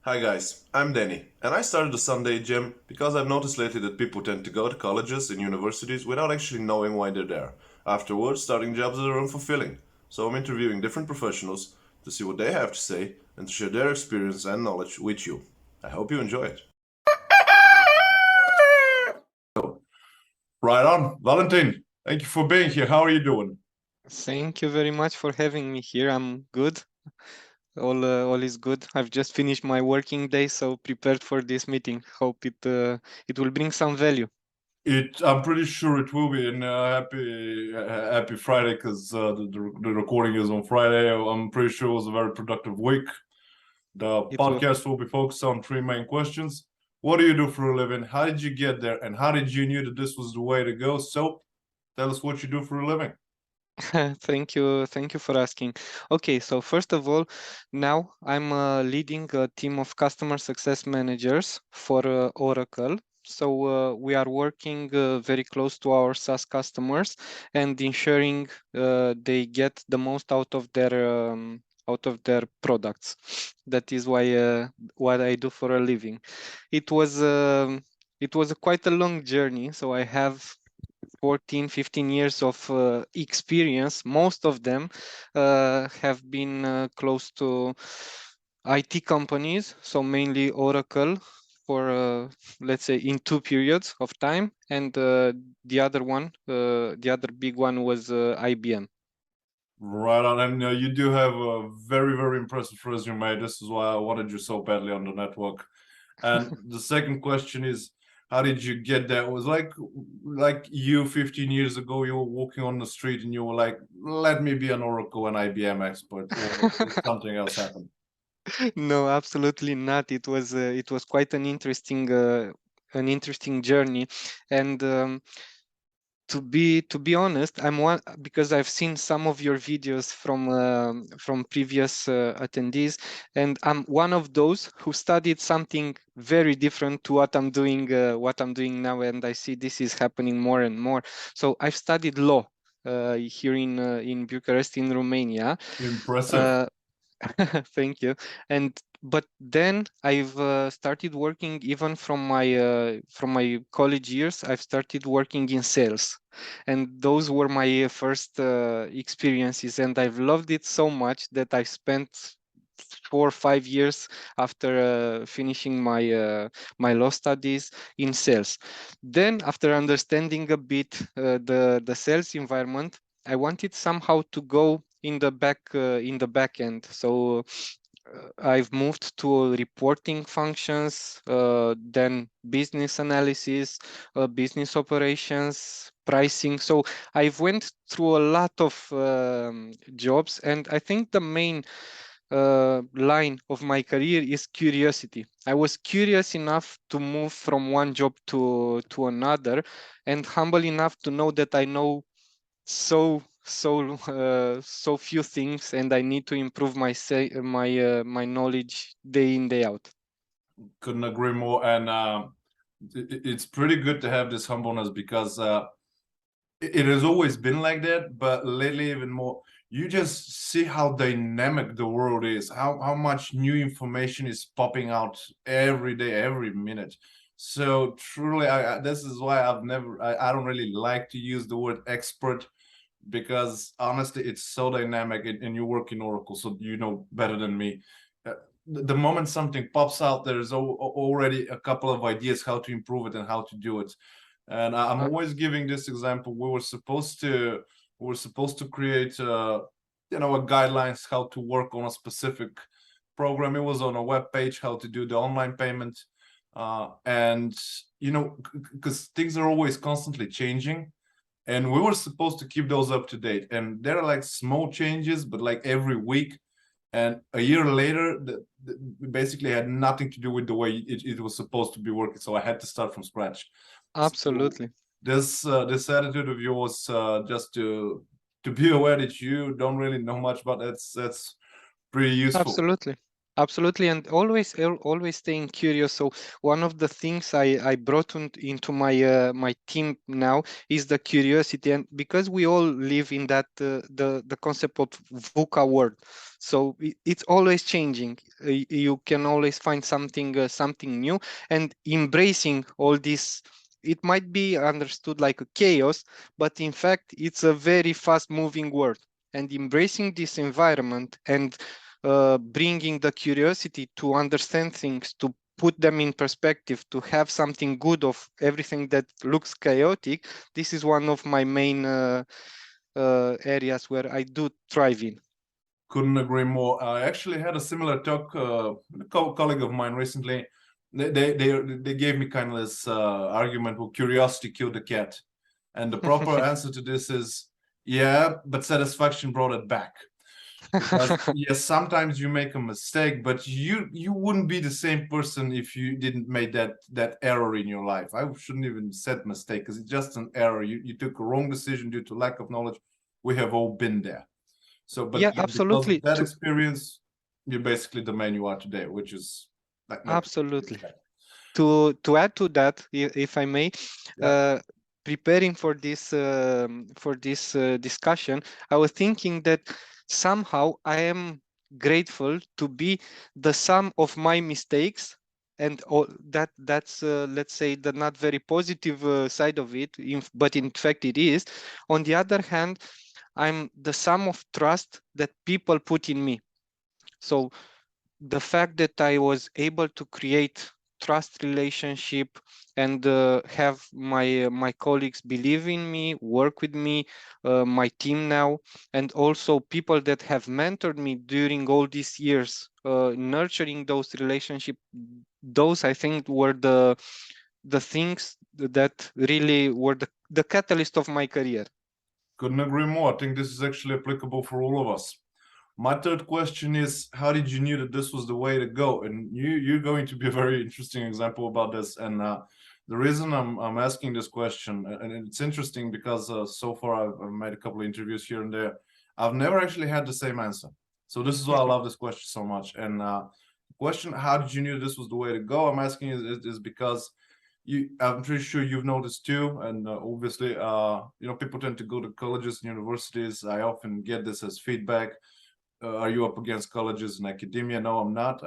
Hi guys, I'm Danny, and I started the Sunday gym because I've noticed lately that people tend to go to colleges and universities without actually knowing why they're there. Afterwards, starting jobs that are unfulfilling. So I'm interviewing different professionals to see what they have to say and to share their experience and knowledge with you. I hope you enjoy it. Right on, Valentin. Thank you for being here. How are you doing? Thank you very much for having me here. I'm good. All is good. I've just finished my working day, so prepared for this meeting. Hope it will bring some value. I'm pretty sure it will be, and happy Friday because the recording is on Friday. I'm pretty sure it was a very productive week. The It will. podcast will be focused on three main questions. What do you do for a living? How did you get there? And how did you knew that this was the way to go? So tell us what you do for a living. Thank you for asking. Okay, so first of all, now I'm leading a team of customer success managers for Oracle. So we are working very close to our SaaS customers and ensuring they get the most out of their products. That is why what I do for a living. It was it was quite a long journey. So I have 14, 15 years of experience. Most of them have been close to IT companies, so mainly Oracle for, let's say, in two periods of time. And the other big one was IBM. Right on. And you do have a very, very impressive resume. This is why I wanted you so badly on the network. And the second question is, how did you get there? It was like you 15 years ago, you were walking on the street and you were like, let me be an Oracle and IBM expert, or did something else happen? No, absolutely not. It was quite an interesting journey, and to be honest, I'm one because I've seen some of your videos from previous attendees, and I'm one of those who studied something very different to what I'm doing now, and I see this is happening more and more. So I've studied law here in Bucharest, in Romania. Impressive. Uh, Thank you. And but then I've started working even from my college years. I've started working in sales, and those were my first experiences. And I've loved it so much that I spent 4 or 5 years after finishing my law studies in sales. Then, after understanding a bit the sales environment, I wanted somehow to go in the back end. So I've moved to reporting functions, then business analysis, business operations, pricing. So I've went through a lot of jobs, and I think the main line of my career is curiosity. I was curious enough to move from one job to another, and humble enough to know that I know so few things, and I need to improve my knowledge day in day out. Couldn't agree more. And it's pretty good to have this humbleness because it has always been like that, but lately even more. You just see how dynamic the world is, how much new information is popping out every day, every minute. So truly, this is why I don't really like to use the word expert because honestly, it's so dynamic, and you work in Oracle, so you know better than me. Uh, the moment something pops out, there's already a couple of ideas how to improve it and how to do it. And I'm Uh, always giving this example. We were supposed to create a guidelines how to work on a specific program. It was on a web page how to do the online payment, and because things are always constantly changing, and we were supposed to keep those up to date, and there are like small changes but like every week, and a year later basically had nothing to do with the way it was supposed to be working, so I had to start from scratch. So Absolutely. this attitude of yours, just to be aware that you don't really know much about, that's pretty useful. Absolutely. Absolutely, and always staying curious. So one of the things I brought into my team now is the curiosity, and because we all live in that the concept of VUCA world, so it's always changing. You can always find something new, and embracing all this. It might be understood like a chaos, but in fact, it's a very fast-moving world. And embracing this environment and bringing the curiosity to understand things, to put them in perspective, to have something good of everything that looks chaotic. This is one of my main areas where I do thrive in. Couldn't agree more. I actually had a similar talk with a colleague of mine recently. They gave me kind of this argument: "Will curiosity kill the cat?" And the proper answer to this is, yeah, but satisfaction brought it back. Because yes, sometimes you make a mistake, but you wouldn't be the same person if you didn't make that error in your life. I shouldn't even said mistake, because it's just an error. You took a wrong decision due to lack of knowledge. We have all been there. So, but Yeah, yeah, because of absolutely. that experience, you're basically the man you are today, which is like not Absolutely. To add to that, if I may, yeah. uh, preparing for this discussion, I was thinking that somehow I am grateful to be the sum of my mistakes, and all that's let's say the not very positive side of it, but in fact it is. On the other hand, I'm the sum of trust that people put in me. So the fact that I was able to create trust relationship and have my colleagues believe in me, work with me, my team now, and also people that have mentored me during all these years, nurturing those relationship. Those I think were the things that really were the catalyst of my career. Couldn't agree more. I think this is actually applicable for all of us. My third question is, how did you knew that this was the way to go? And you're going to be a very interesting example about this. And the reason I'm asking this question, and it's interesting because so far I've made a couple of interviews here and there. I've never actually had the same answer. So this is why I love this question so much. And the question, how did you knew this was the way to go? I'm asking is because I'm pretty sure you've noticed too, and obviously, people tend to go to colleges and universities. I often get this as feedback. Are you up against colleges and academia? No, I'm not.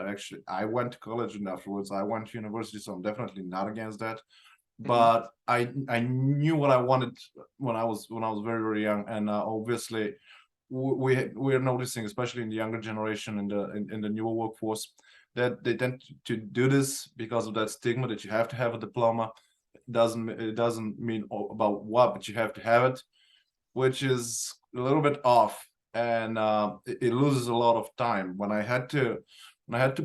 I went to college and afterwards I went to university, so I'm definitely not against that. Mhm. But I knew what I wanted when I was very very young, and obviously we're noticing, especially in the younger generation in the newer workforce, that they tend to do this because of that stigma that you have to have a diploma. It doesn't mean about what, but you have to have it, which is a little bit off, and it loses a lot of time. When I had to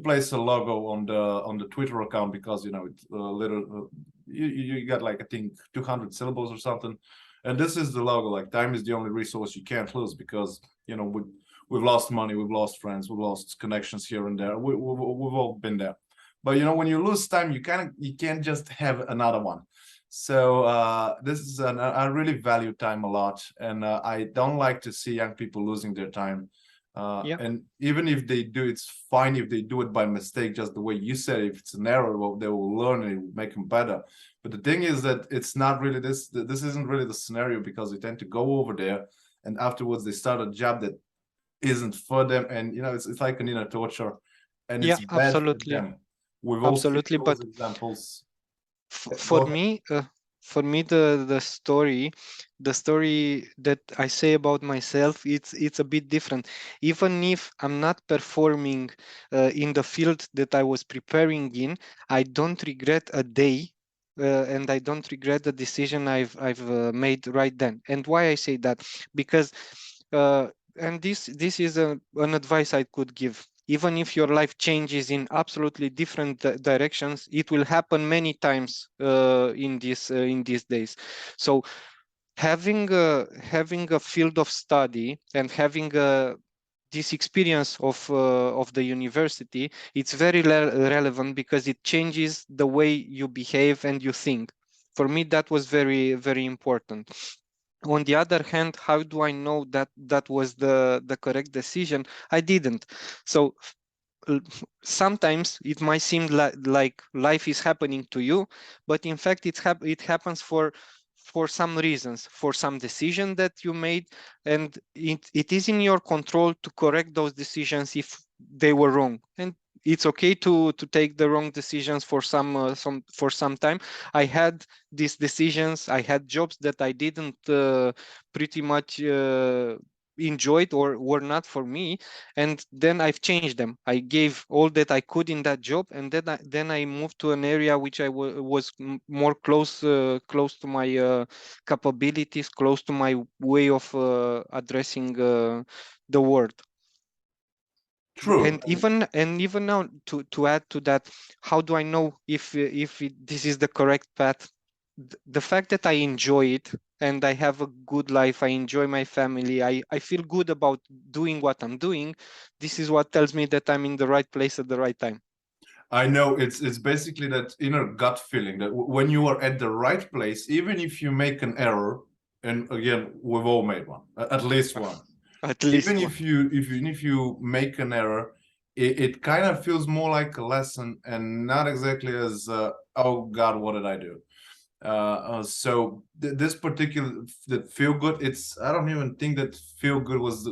place a logo on the Twitter account, because it's a little you got like I think 200 syllables or something, and this is the logo. Like, time is the only resource you can't lose, because we've lost money, we've lost friends, we've lost connections here and there. We've all been there. But when you lose time, you can't just have another one. So this is I really value time a lot, and I don't like to see young people losing their time. Yeah. And even if they do, it's fine if they do it by mistake, just the way you said. If it's an error, well, they will learn and it will make them better. But the thing is that it's not really this. This isn't really the scenario, because they tend to go over there, and afterwards they start a job that isn't for them, and it's like an inner torture, and Yeah, it's bad for absolutely. them. We've all seen Absolutely. those But examples. for Go ahead. me, the story that I say about myself, it's a bit different. Even if I'm not performing in the field that I was preparing in, I don't regret a day, and I don't regret the decision I've made right then. And why I say that? Because and this is an advice I could give. Even if your life changes in absolutely different directions, it will happen many times in these days. So having a field of study and having this experience of the university, it's very relevant, because it changes the way you behave and you think. For me, that was very very important. On the other hand, how do I know that that was the correct decision? I didn't. So sometimes it might seem like life is happening to you, but in fact it happens for some reasons, for some decision that you made, and it is in your control to correct those decisions if they were wrong. And it's okay to take the wrong decisions for some time. I had these decisions, I had jobs that I didn't pretty much enjoyed or were not for me, and then I've changed them. I gave all that I could in that job, and then I moved to an area which I was more close to my capabilities, close to my way of addressing the world. True. And even now, to add to that, how do I know if this is the correct path? The fact that I enjoy it and I have a good life, I enjoy my family, I feel good about doing what I'm doing. This is what tells me that I'm in the right place at the right time. I know it's basically that inner gut feeling that when you are at the right place, even if you make an error, and again, we've all made one, at least one. At Even least one. if you make an error, it kind of feels more like a lesson and not exactly as oh God, what did I do? So this particular that feel good, it's I don't even think that feel good was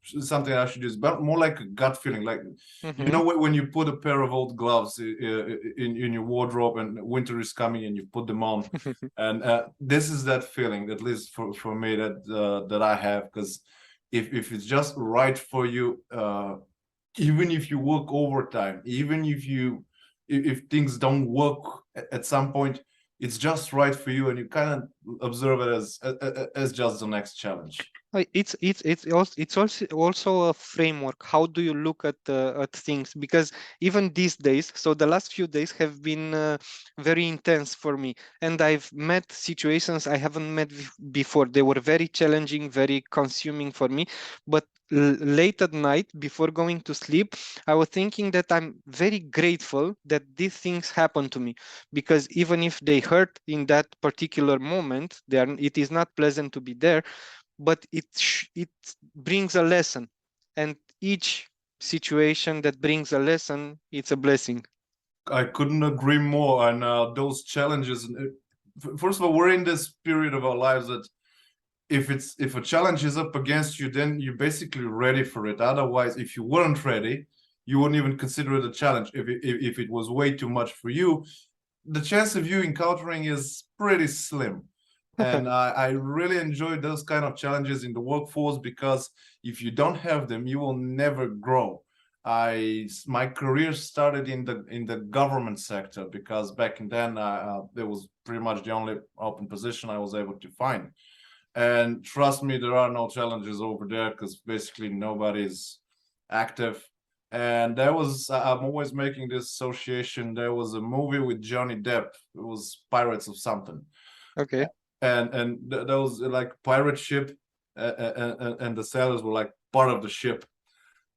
something I should use, but more like a gut feeling. Like you Mm-hmm. know when you put a pair of old gloves in your wardrobe and winter is coming and you put them on, and this is that feeling, at least for me that I have, because if it's just right for you, even if you work overtime, even if things don't work at some point, it's just right for you, and you kind of observe it as just the next challenge. It's also a framework. How do you look at things? Because even these days, so the last few days have been very intense for me, and I've met situations I haven't met before. They were very challenging, very consuming for me. But late at night, before going to sleep, I was thinking that I'm very grateful that these things happen to me, because even if they hurt in that particular moment, it is not pleasant to be there, but it brings a lesson, and each situation that brings a lesson, it's a blessing. I couldn't agree more. And those challenges, first of all, we're in this period of our lives that if a challenge is up against you, then you're basically ready for it. Otherwise, if you weren't ready, you wouldn't even consider it a challenge. If it was way too much for you, the chance of you encountering is pretty slim. And I really enjoy those kind of challenges in the workforce, because if you don't have them, you will never grow. My career started in the government sector, because back then there was pretty much the only open position I was able to find. And trust me, there are no challenges over there, because basically nobody's active. And there was, I'm always making this association. There was a movie with Johnny Depp. It was Pirates of something. Okay. And there was like pirate ship, and the sailors were like part of the ship.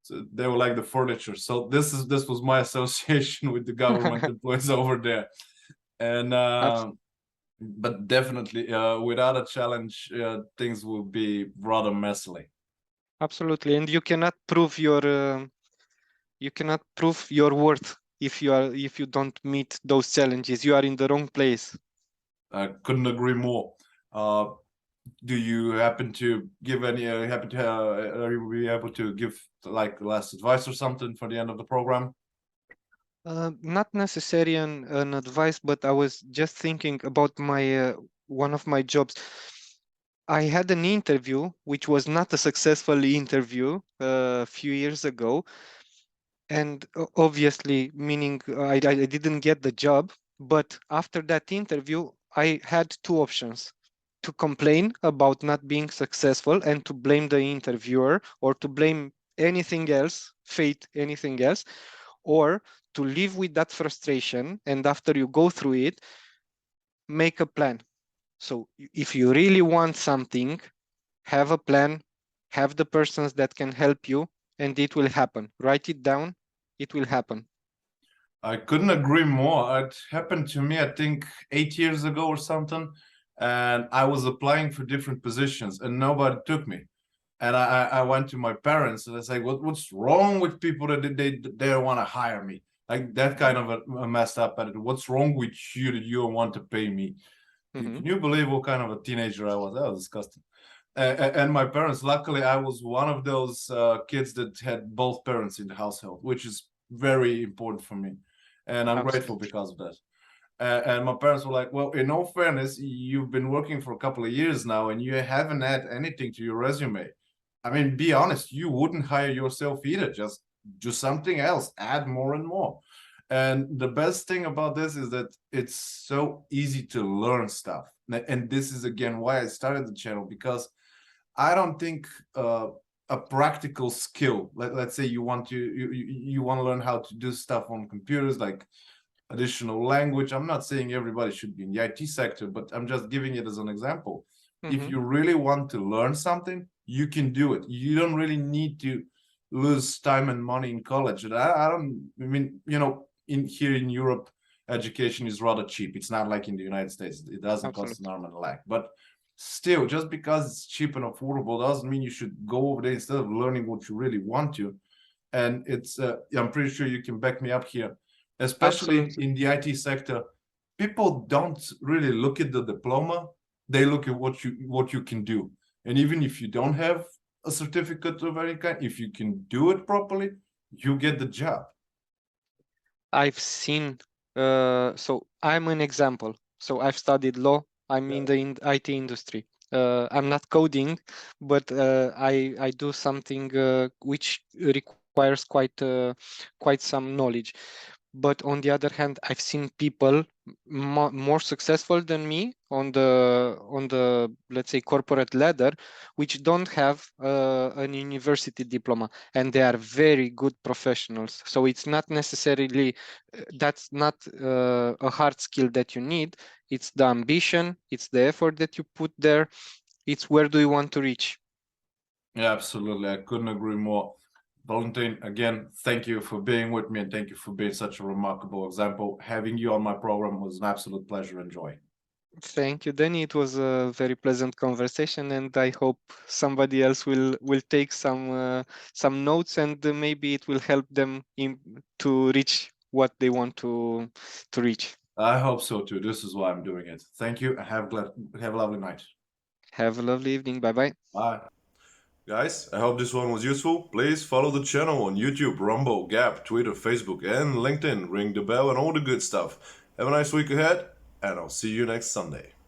So they were like the furniture. So this was my association with the government employees over there. And Abs- but definitely without a challenge, things will be rather messily. Absolutely. And you cannot prove your worth if you don't meet those challenges. You are in the wrong place. I couldn't agree more. uh, do you happen to give any happen to are you be able to give like last advice or something for the end of the program? Not necessarily an advice, but I was just thinking about my one of my jobs. I had an interview, which was not a successful interview a few years ago, and obviously, meaning I didn't get the job. But after that interview, I had two options: to complain about not being successful and to blame the interviewer, or to blame anything else, fate, anything else, or to live with that frustration, and after you go through it, make a plan. So if you really want something, have a plan, have the persons that can help you, and it will happen. Write it down, it will happen. I couldn't agree more. It happened to me, I think 8 years ago or something, and I was applying for different positions and nobody took me. And I went to my parents and I say, what's wrong with people that they don't want to hire me? Like that kind of a messed up attitude. What's wrong with you that you don't want to pay me? Mm-hmm. Can you believe what kind of a teenager I was? That was disgusting. And my parents, luckily, I was one of those kids that had both parents in the household, which is very important for me. And I'm grateful Absolutely. because of that. And my parents were like, well, in all fairness, you've been working for a couple of years now and you haven't had anything to your resume. I mean, be honest, you wouldn't hire yourself either. Just do something else, add more and more. And the best thing about this is that it's so easy to learn stuff. And this is again why I started the channel, because I don't think a practical skill, let's say you want to learn how to do stuff on computers, like additional language. I'm not saying everybody should be in the IT sector, but I'm just giving it as an example. If Mm-hmm. you really want to learn something, you can do it. You don't really need to lose time and money in college. And I don't, I mean, in here in Europe, education is rather cheap. It's not like in the United States. It doesn't cost an Absolutely. arm and a leg. But still, just because it's cheap and affordable doesn't mean you should go over there instead of learning what you really want to. And it's, I'm pretty sure you can back me up here, especially Absolutely. in the IT sector. People don't really look at the diploma; they look at what you can do. And even if you don't have a certificate of any kind, if you can do it properly, you get the job. I've seen, so I'm an example. So I've studied law. I'm Yeah. in the IT industry. I'm not coding, but I do something which requires quite some knowledge. But on the other hand, I've seen people more successful than me on the let's say corporate ladder, which don't have an university diploma, and they are very good professionals. So it's not necessarily that's not a hard skill that you need. It's the ambition, it's the effort that you put there. It's where do you want to reach. Yeah, absolutely. I couldn't agree more. Valentin, again, thank you for being with me and thank you for being such a remarkable example. Having you on my program was an absolute pleasure and joy. Thank you, Danny. It was a very pleasant conversation, and I hope somebody else will take some notes, and maybe it will help them to reach what they want to reach. I hope so too. This is why I'm doing it. Thank you and have a lovely night. Have a lovely evening. Bye bye. Bye. Guys, I hope this one was useful. Please follow the channel on YouTube, Rumble, Gap, Twitter, Facebook, and LinkedIn. Ring the bell and all the good stuff. Have a nice week ahead, and I'll see you next Sunday.